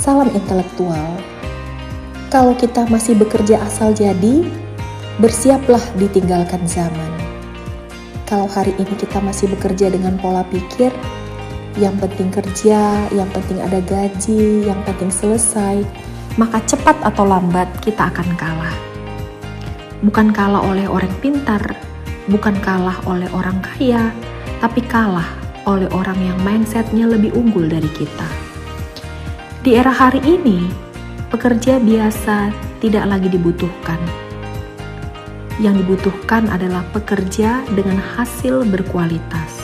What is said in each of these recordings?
Salam intelektual. Kalau kita masih bekerja asal jadi, bersiaplah ditinggalkan zaman. Kalau hari ini kita masih bekerja dengan pola pikir, yang penting kerja, yang penting ada gaji, yang penting selesai, maka cepat atau lambat kita akan kalah. Bukan kalah oleh orang pintar, bukan kalah oleh orang kaya, tapi kalah oleh orang yang mindsetnya lebih unggul dari kita. Di era hari ini, pekerja biasa tidak lagi dibutuhkan. Yang dibutuhkan adalah pekerja dengan hasil berkualitas.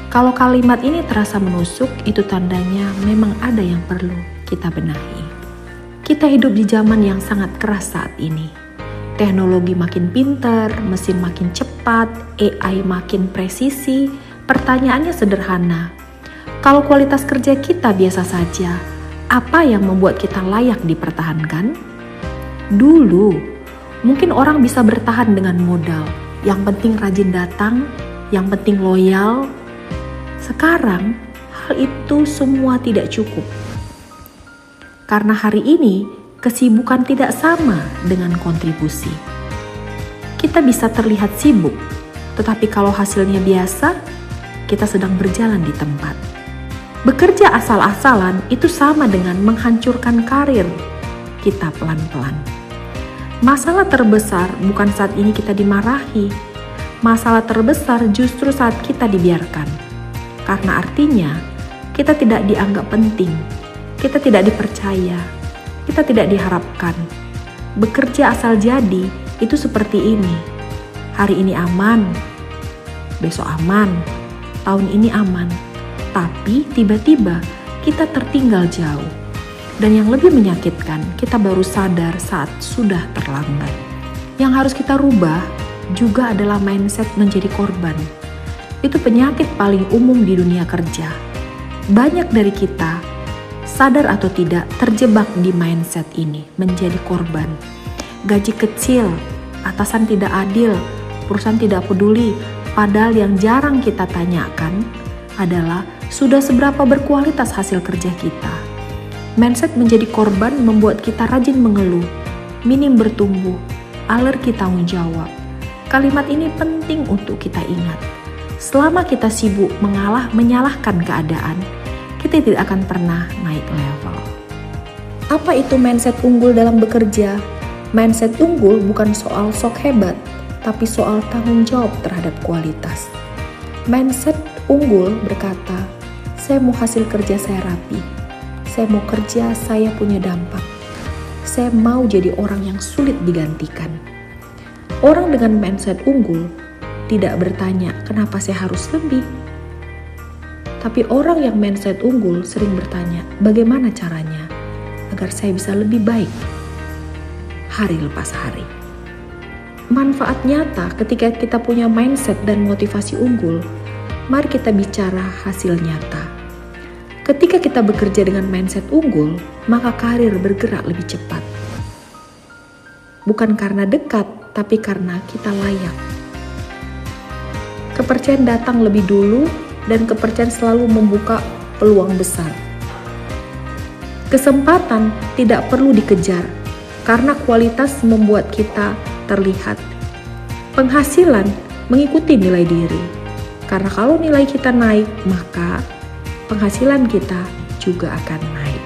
Kalau kalimat ini terasa menusuk, itu tandanya memang ada yang perlu kita benahi. Kita hidup di zaman yang sangat keras saat ini. Teknologi makin pintar, mesin makin cepat, AI makin presisi. Pertanyaannya sederhana. Kalau kualitas kerja kita biasa saja, apa yang membuat kita layak dipertahankan? Dulu, mungkin orang bisa bertahan dengan modal. Yang penting rajin datang, yang penting loyal. Sekarang, hal itu semua tidak cukup. Karena hari ini, kesibukan tidak sama dengan kontribusi. Kita bisa terlihat sibuk, tetapi kalau hasilnya biasa, kita sedang berjalan di tempat. Bekerja asal-asalan itu sama dengan menghancurkan karir kita pelan-pelan. Masalah terbesar bukan saat ini kita dimarahi. Masalah terbesar justru saat kita dibiarkan. Karena artinya kita tidak dianggap penting, kita tidak dipercaya, kita tidak diharapkan. Bekerja asal jadi itu seperti ini. Hari ini aman, besok aman, tahun ini aman. Tapi tiba-tiba kita tertinggal jauh. Dan yang lebih menyakitkan, kita baru sadar saat sudah terlambat. Yang harus kita rubah juga adalah mindset menjadi korban. Itu penyakit paling umum di dunia kerja. Banyak dari kita, sadar atau tidak, terjebak di mindset ini, menjadi korban. Gaji kecil, atasan tidak adil, perusahaan tidak peduli, padahal yang jarang kita tanyakan adalah sudah seberapa berkualitas hasil kerja kita. Mindset menjadi korban membuat kita rajin mengeluh, minim bertumbuh, alergi tanggung jawab. Kalimat ini penting untuk kita ingat. Selama kita sibuk menyalahkan keadaan, kita tidak akan pernah naik level. Apa itu mindset unggul dalam bekerja? Mindset unggul bukan soal sok hebat, tapi soal tanggung jawab terhadap kualitas. Mindset unggul berkata, saya mau hasil kerja saya rapi, saya mau kerja saya punya dampak, saya mau jadi orang yang sulit digantikan. Orang dengan mindset unggul tidak bertanya kenapa saya harus lebih. Tapi orang yang mindset unggul sering bertanya bagaimana caranya agar saya bisa lebih baik hari lepas hari. Manfaat nyata ketika kita punya mindset dan motivasi unggul, mari kita bicara hasil nyata. Ketika kita bekerja dengan mindset unggul, maka karir bergerak lebih cepat. Bukan karena dekat, tapi karena kita layak. Kepercayaan datang lebih dulu dan kepercayaan selalu membuka peluang besar. Kesempatan tidak perlu dikejar karena kualitas membuat kita terlihat. Penghasilan mengikuti nilai diri. Karena kalau nilai kita naik, maka penghasilan kita juga akan naik.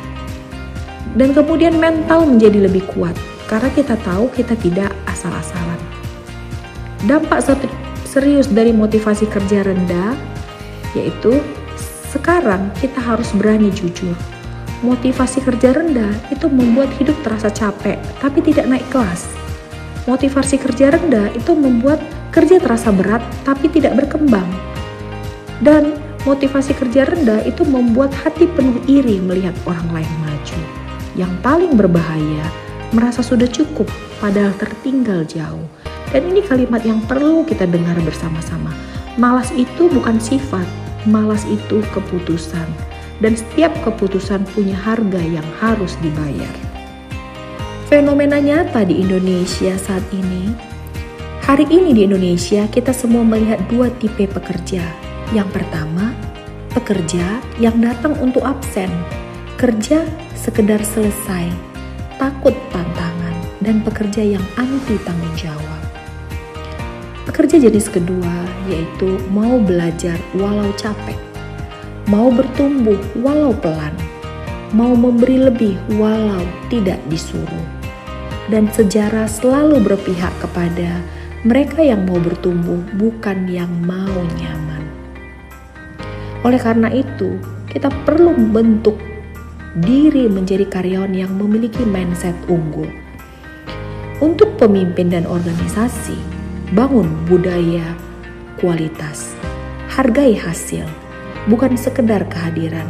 Dan kemudian mental menjadi lebih kuat karena kita tahu kita tidak asal-asalan. Dampak serius dari motivasi kerja rendah yaitu sekarang kita harus berani jujur. Motivasi kerja rendah itu membuat hidup terasa capek tapi tidak naik kelas. Motivasi kerja rendah itu membuat kerja terasa berat tapi tidak berkembang. Dan motivasi kerja rendah itu membuat hati penuh iri melihat orang lain maju. Yang paling berbahaya, merasa sudah cukup padahal tertinggal jauh. Dan ini kalimat yang perlu kita dengar bersama-sama. Malas itu bukan sifat, malas itu keputusan. Dan setiap keputusan punya harga yang harus dibayar. Fenomena nyata di Indonesia saat ini. Hari ini di Indonesia kita semua melihat dua tipe pekerja. Yang pertama, pekerja yang datang untuk absen, kerja sekedar selesai, takut tantangan, dan pekerja yang anti tanggung jawab. Pekerja jenis kedua yaitu mau belajar walau capek, mau bertumbuh walau pelan, mau memberi lebih walau tidak disuruh. Dan sejarah selalu berpihak kepada mereka yang mau bertumbuh, bukan yang mau nyaman. Oleh karena itu, kita perlu membentuk diri menjadi karyawan yang memiliki mindset unggul. Untuk pemimpin dan organisasi, bangun budaya kualitas, hargai hasil, bukan sekedar kehadiran.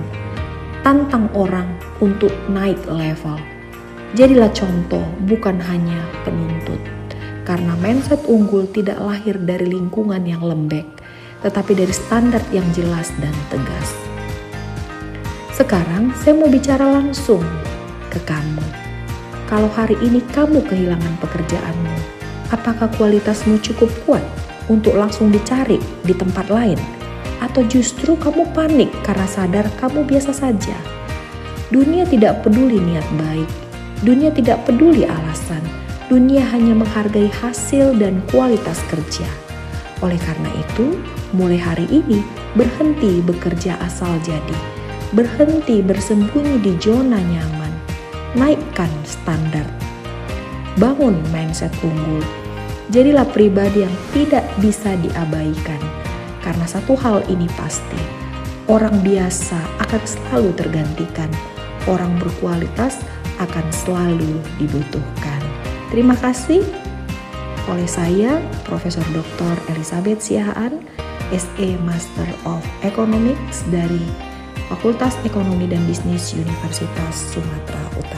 Tantang orang untuk naik level. Jadilah contoh, bukan hanya penuntut. Karena mindset unggul tidak lahir dari lingkungan yang lembek, tetapi dari standar yang jelas dan tegas. Sekarang saya mau bicara langsung ke kamu. Kalau hari ini kamu kehilangan pekerjaanmu, apakah kualitasmu cukup kuat untuk langsung dicari di tempat lain? Atau justru kamu panik karena sadar kamu biasa saja? Dunia tidak peduli niat baik. Dunia tidak peduli alasan. Dunia hanya menghargai hasil dan kualitas kerja. Oleh karena itu, mulai hari ini berhenti bekerja asal jadi. Berhenti bersembunyi di zona nyaman. Naikkan standar. Bangun mindset unggul. Jadilah pribadi yang tidak bisa diabaikan. Karena satu hal ini pasti, orang biasa akan selalu tergantikan. Orang berkualitas akan selalu dibutuhkan. Terima kasih. Oleh saya, Profesor Dr. Elizabeth Siahaan, SE Master of Economics dari Fakultas Ekonomi dan Bisnis Universitas Sumatera Utara.